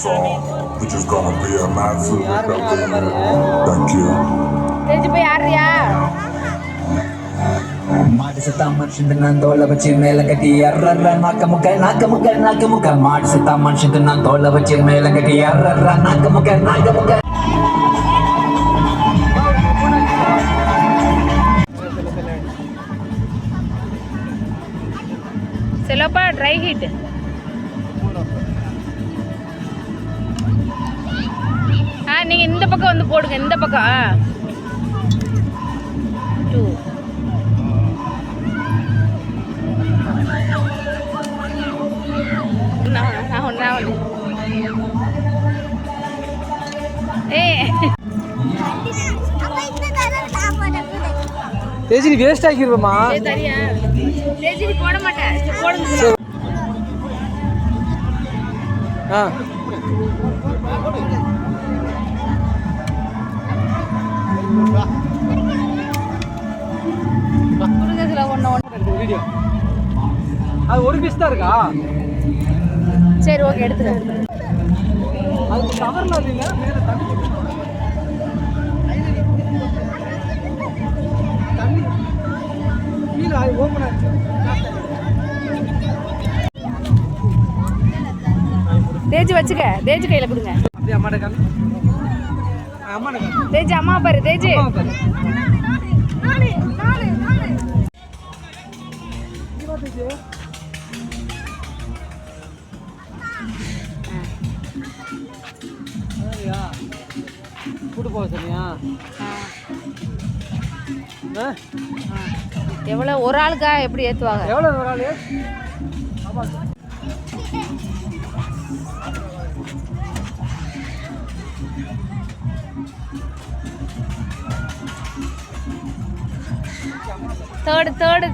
song, which is gonna be a massive hit up in here. Thank you. தெரிஞ்சு போய் ஆடுறியா? மாடு செத்தா மனுஷன் நான் தோலை வச்சு மேல கட்டி அர்ற நாக்க முக்க மாடு செத்தா மனுஷன் நான் தோலை வச்சு மேல கட்டி அர்ற நாக்க முக்க செலோப்பா ட்ரை ஹிட். நீங்க இந்த பக்கம் வந்து போடுங்க, இந்த பக்கம். 2 தேஜினி வேஸ்ட் ஆக்கிடுவேமா. தேஜினி போட மாட்டேன், போடுங்க. வீடியோ அது ஒரு பீஸ் தான் இருக்கா? சரி ஓகே, எடுத்துறேன். அது கவர்ல இல்ல, மேல தண்ணி கீழ ஓபன் ஆச்சு. தேஜி வச்சுக்க, தேஜி கையில கொடுங்க. அப்படியே அம்மாட்ட காமி. அம்மாட்ட காமி. தேஜி அம்மா பாரு, தேஜி. கூட்டு போக சொன்னியா? எவ்வளோ ஒரு ஆளுக்கா எப்படி ஏற்றுவாங்க? எவ்வளோ ஒரு ஆள்?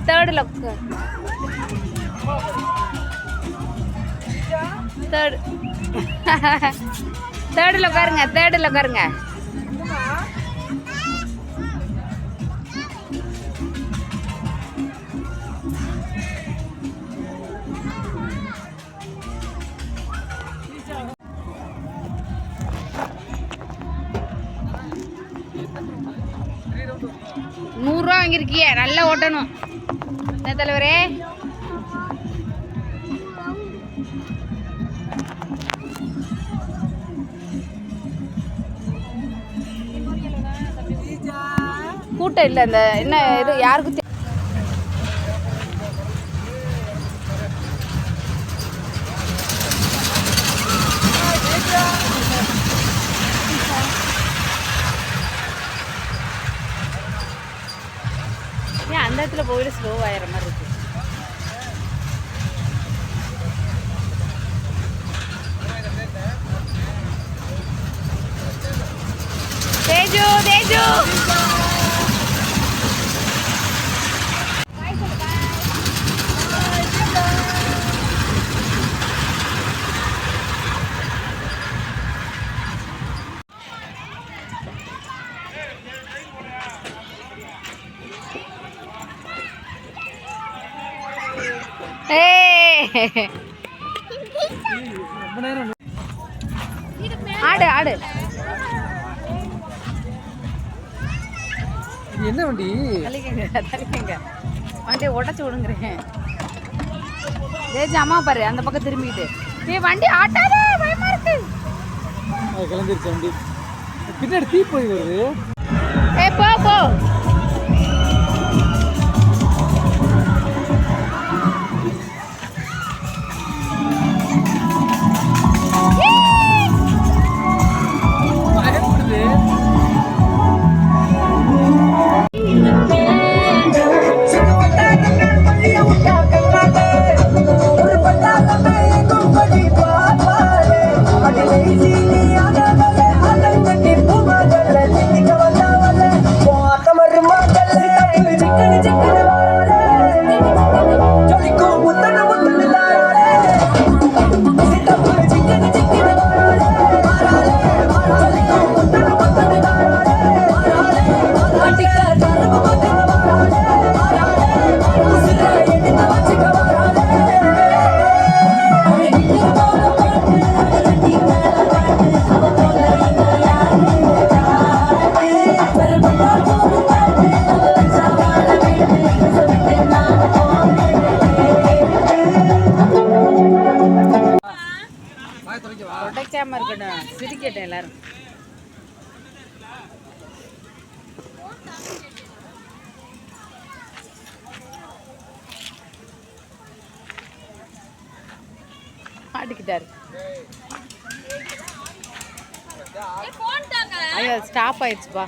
தேர்டு லொக்கு. தேர்டில் உட்காருங்க, தேர்டில் உட்காருங்க. ₹100 வாங்கியிருக்கிய, நல்லா ஓட்டணும். என்ன தலைவரே? கூட்டம் இல்லை, இந்த என்ன இது யாருக்கும் ஏன் அந்த இடத்துல போயிட்டு ஸ்லோ ஆகிற மாதிரி இருக்கு. தேஜு தேஜு ஆடு ஆடு. என்ன வண்டி? தள்ளிக்கங்க, வண்டியை உடச்சி விடுங்கிறேன். தேஜி அம்மா பாரு, அந்த பக்கம் திரும்பிக்கிட்டு. நீ வண்டி ஆட்டாத, பயமா இருக்கு. கிளம்பிருச்சு வண்டி. பின்னாடி தீ போய் வருது. போ போ. சிரிக்காம இருக்கணும், சிரிக்கட்டும் எல்லாரும். மாட்டிக்கிட்டாரு. ஐயோ ஸ்டாப் ஆயிடுச்சுப்பா.